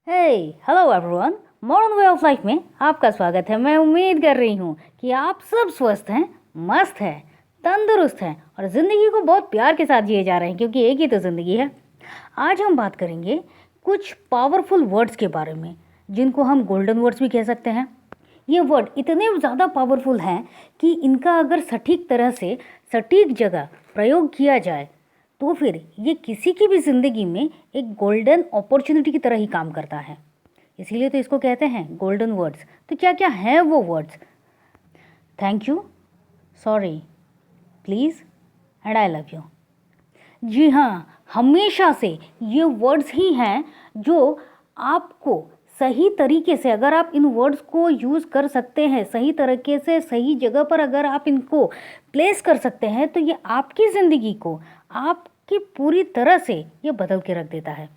Hello everyone. Modern way of life में आपका स्वागत है। मैं उम्मीद कर रही हूँ कि आप सब स्वस्थ हैं, मस्त हैं, तंदुरुस्त हैं और ज़िंदगी को बहुत प्यार के साथ जिए जा रहे हैं, क्योंकि एक ही तो ज़िंदगी है। आज हम बात करेंगे कुछ पावरफुल वर्ड्स के बारे में, जिनको हम गोल्डन वर्ड्स भी कह सकते हैं। ये वर्ड इतने ज़्यादा पावरफुल हैं कि इनका अगर सटीक तरह से सटीक जगह प्रयोग किया जाए तो फिर ये किसी की भी ज़िंदगी में एक गोल्डन अपॉर्चुनिटी की तरह ही काम करता है। इसीलिए तो इसको कहते हैं गोल्डन वर्ड्स। तो क्या क्या हैं वो words? Thank you, sorry, please and I love you. जी हाँ, हमेशा से ये वर्ड्स ही हैं जो आपको सही तरीके से, अगर आप इन वर्ड्स को यूज़ कर सकते हैं, सही तरीके से सही जगह पर अगर आप इनको प्लेस कर सकते हैं, तो ये आपकी ज़िंदगी को आपकी पूरी तरह से ये बदल के रख देता है।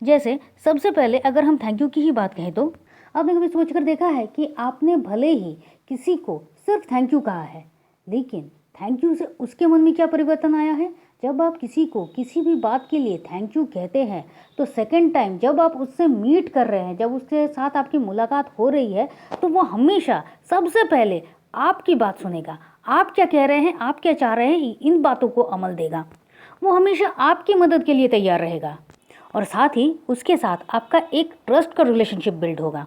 जैसे सबसे पहले अगर हम थैंक यू की ही बात कहें तो आपने कभी सोच कर देखा है कि आपने भले ही किसी को सिर्फ थैंक यू कहा है, लेकिन थैंक यू से उसके मन में क्या परिवर्तन आया है? जब आप किसी को किसी भी बात के लिए थैंक यू कहते हैं तो सेकंड टाइम जब आप उससे मीट कर रहे हैं, जब उसके साथ आपकी मुलाकात हो रही है, तो वो हमेशा सबसे पहले आपकी बात सुनेगा। आप क्या कह रहे हैं, आप क्या चाह रहे हैं, इन बातों को अमल देगा। वो हमेशा आपकी मदद के लिए तैयार रहेगा और साथ ही उसके साथ आपका एक ट्रस्ट का रिलेशनशिप बिल्ड होगा।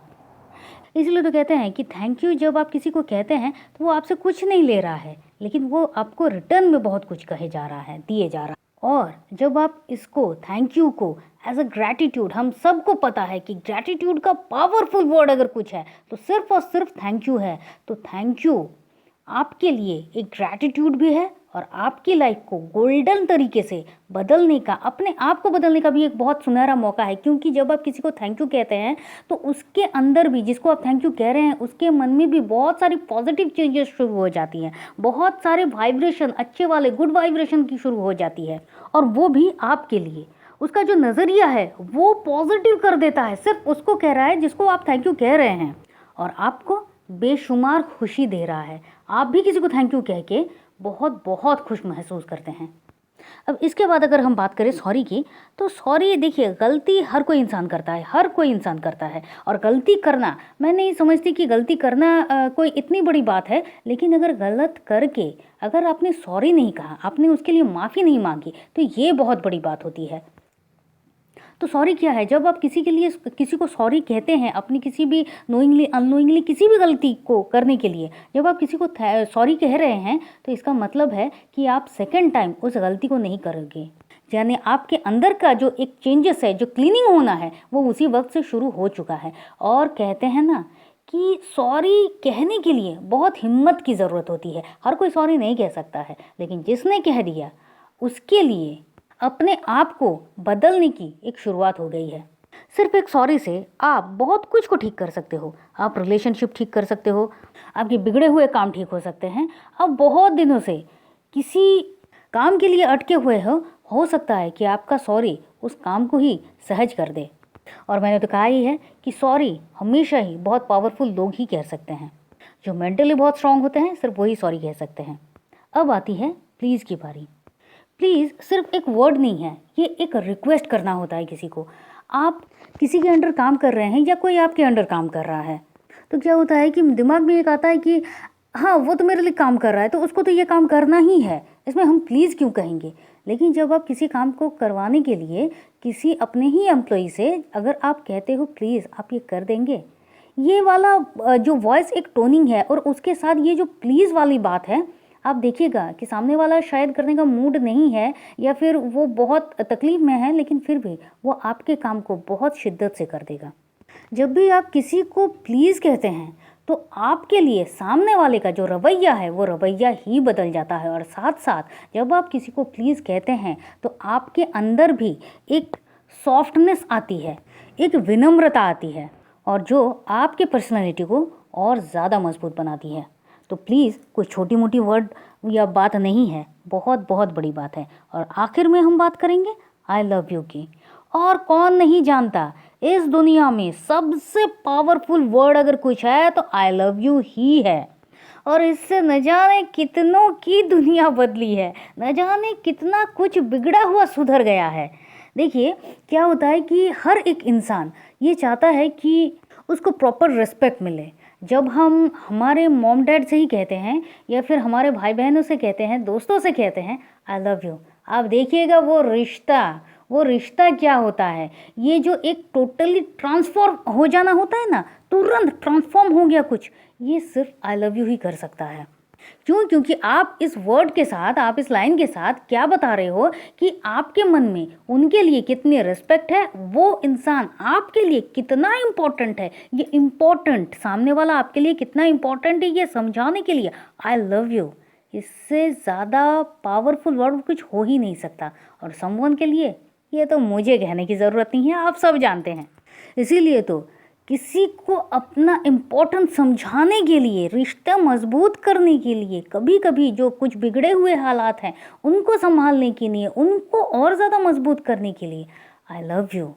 इसलिए तो कहते हैं कि थैंक यू जब आप किसी को कहते हैं तो वो आपसे कुछ नहीं ले रहा है, लेकिन वो आपको रिटर्न में बहुत कुछ कहे जा रहा है, दिए जा रहा है। और जब आप इसको थैंक यू को एज अ ग्रैटिट्यूड, हम सबको पता है कि ग्रैटिट्यूड का पावरफुल वर्ड अगर कुछ है तो सिर्फ और सिर्फ थैंक यू है। तो थैंक यू आपके लिए एक ग्रैटिट्यूड भी है और आपकी लाइफ को गोल्डन तरीके से बदलने का, अपने आप को बदलने का भी एक बहुत सुनहरा मौका है। क्योंकि जब आप किसी को थैंक यू कहते हैं तो उसके अंदर भी, जिसको आप थैंक यू कह रहे हैं, उसके मन में भी बहुत सारी पॉजिटिव चेंजेस शुरू हो जाती हैं, बहुत सारे वाइब्रेशन, अच्छे वाले गुड वाइब्रेशन की शुरू हो जाती है। और वो भी आपके लिए उसका जो नज़रिया है वो पॉजिटिव कर देता है। सिर्फ उसको कह रहा है जिसको आप थैंक यू कह रहे हैं, और आपको बेशुमार खुशी दे रहा है। आप भी किसी को थैंक यू कह के बहुत बहुत खुश महसूस करते हैं। अब इसके बाद अगर हम बात करें सॉरी की, तो सॉरी देखिए, गलती हर कोई इंसान करता है, हर कोई इंसान करता है। और गलती करना, मैं नहीं समझती कि गलती करना कोई इतनी बड़ी बात है, लेकिन अगर गलत करके अगर आपने सॉरी नहीं कहा, आपने उसके लिए माफ़ी नहीं मांगी, तो ये बहुत बड़ी बात होती है। तो सॉरी क्या है? जब आप किसी के लिए किसी को सॉरी कहते हैं, अपनी किसी भी नोइंगली अननोइंगली किसी भी गलती को करने के लिए जब आप किसी को सॉरी कह रहे हैं, तो इसका मतलब है कि आप सेकंड टाइम उस गलती को नहीं करोगे। यानी आपके अंदर का जो एक चेंजेस है, जो क्लीनिंग होना है, वो उसी वक्त से शुरू हो चुका है। और कहते हैं ना कि सॉरी कहने के लिए बहुत हिम्मत की ज़रूरत होती है। हर कोई सॉरी नहीं कह सकता है, लेकिन जिसने कह दिया उसके लिए अपने आप को बदलने की एक शुरुआत हो गई है। सिर्फ एक सॉरी से आप बहुत कुछ को ठीक कर सकते हो। आप रिलेशनशिप ठीक कर सकते हो, आपके बिगड़े हुए काम ठीक हो सकते हैं। आप बहुत दिनों से किसी काम के लिए अटके हुए हो सकता है कि आपका सॉरी उस काम को ही सहज कर दे। और मैंने तो कहा ही है कि सॉरी हमेशा ही बहुत पावरफुल लोग ही कह सकते हैं। जो मेंटली बहुत स्ट्रांग होते हैं, सिर्फ वही सॉरी कह सकते हैं। अब आती है प्लीज़ की बारी। प्लीज़ सिर्फ एक वर्ड नहीं है, ये एक रिक्वेस्ट करना होता है किसी को। आप किसी के अंडर काम कर रहे हैं या कोई आपके अंडर काम कर रहा है, तो क्या होता है कि दिमाग में एक आता है कि हाँ, वो तो मेरे लिए काम कर रहा है, तो उसको तो ये काम करना ही है, इसमें हम प्लीज़ क्यों कहेंगे। लेकिन जब आप किसी काम को करवाने के लिए किसी अपने ही एम्प्लॉय से अगर आप कहते हो प्लीज़ आप ये कर देंगे, ये वाला जो वॉइस एक टोनिंग है और उसके साथ ये जो प्लीज़ वाली बात है, आप देखिएगा कि सामने वाला शायद करने का मूड नहीं है या फिर वो बहुत तकलीफ में है, लेकिन फिर भी वो आपके काम को बहुत शिद्दत से कर देगा। जब भी आप किसी को प्लीज़ कहते हैं तो आपके लिए सामने वाले का जो रवैया है वो रवैया ही बदल जाता है। और साथ साथ जब आप किसी को प्लीज़ कहते हैं तो आपके अंदर भी एक सॉफ्टनेस आती है, एक विनम्रता आती है, और जो आपकी पर्सनैलिटी को और ज़्यादा मजबूत बनाती है। तो प्लीज़ कोई छोटी मोटी वर्ड या बात नहीं है, बहुत बहुत बड़ी बात है। और आखिर में हम बात करेंगे आई लव यू की। और कौन नहीं जानता, इस दुनिया में सबसे पावरफुल वर्ड अगर कुछ है तो आई लव यू ही है। और इससे न जाने कितनों की दुनिया बदली है, न जाने कितना कुछ बिगड़ा हुआ सुधर गया है। देखिए क्या होता है कि हर एक इंसान ये चाहता है कि उसको प्रॉपर रिस्पेक्ट मिले। जब हम हमारे मॉम डैड से ही कहते हैं या फिर हमारे भाई बहनों से कहते हैं, दोस्तों से कहते हैं आई लव यू, आप देखिएगा वो रिश्ता क्या होता है। ये जो एक टोटली ट्रांसफॉर्म हो जाना होता है ना, तुरंत ट्रांसफॉर्म हो गया कुछ, ये सिर्फ आई लव यू ही कर सकता है। क्यों? क्योंकि आप इस वर्ड के साथ, आप इस लाइन के साथ क्या बता रहे हो कि आपके मन में उनके लिए कितनी रिस्पेक्ट है, वो इंसान आपके लिए कितना इम्पोर्टेंट है। ये इम्पोर्टेंट, सामने वाला आपके लिए कितना इम्पोर्टेंट है, ये समझाने के लिए आई लव यू, इससे ज़्यादा पावरफुल वर्ड कुछ हो ही नहीं सकता। और समवन के लिए ये तो मुझे कहने की ज़रूरत नहीं है, आप सब जानते हैं। इसीलिए तो किसी को अपना इम्पोर्टेंस समझाने के लिए, रिश्ता मजबूत करने के लिए, कभी कभी जो कुछ बिगड़े हुए हालात हैं उनको संभालने के लिए, उनको और ज़्यादा मजबूत करने के लिए आई लव यू,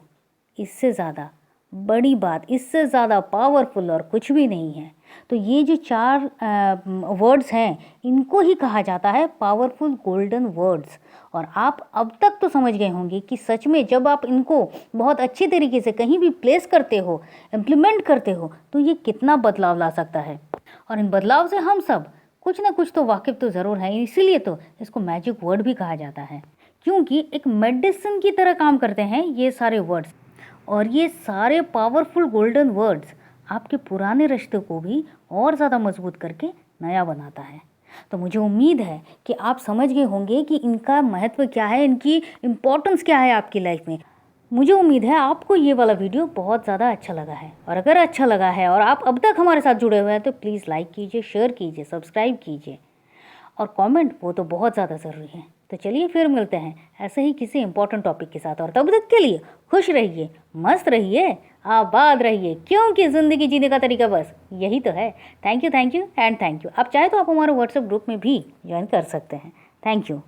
इससे ज़्यादा बड़ी बात, इससे ज़्यादा पावरफुल और कुछ भी नहीं है। तो ये जो 4 वर्ड्स हैं, इनको ही कहा जाता है पावरफुल गोल्डन वर्ड्स। और आप अब तक तो समझ गए होंगे कि सच में जब आप इनको बहुत अच्छी तरीके से कहीं भी प्लेस करते हो, इम्प्लीमेंट करते हो, तो ये कितना बदलाव ला सकता है। और इन बदलाव से हम सब कुछ ना कुछ तो वाकिफ़ तो ज़रूर हैं। इसीलिए तो इसको मैजिक वर्ड भी कहा जाता है, क्योंकि एक मेडिसिन की तरह काम करते हैं ये सारे वर्ड्स। और ये सारे पावरफुल गोल्डन वर्ड्स आपके पुराने रिश्ते को भी और ज़्यादा मजबूत करके नया बनाता है। तो मुझे उम्मीद है कि आप समझ गए होंगे कि इनका महत्व क्या है, इनकी इम्पोर्टेंस क्या है आपकी लाइफ में। मुझे उम्मीद है आपको ये वाला वीडियो बहुत ज़्यादा अच्छा लगा है। और अगर अच्छा लगा है और आप अब तक हमारे साथ जुड़े हुए हैं तो प्लीज़ लाइक कीजिए, शेयर कीजिए, सब्सक्राइब कीजिए और कमेंट, वो तो बहुत ज़्यादा ज़रूरी है। तो चलिए फिर मिलते हैं ऐसे ही किसी इंपॉर्टेंट टॉपिक के साथ। और तब तक के लिए खुश रहिए, मस्त रहिए, आबाद रहिए, क्योंकि ज़िंदगी जीने का तरीका बस यही तो है। Thank you and thank you. आप चाहे तो आप हमारे व्हाट्सएप ग्रुप में भी ज्वाइन कर सकते हैं। Thank you.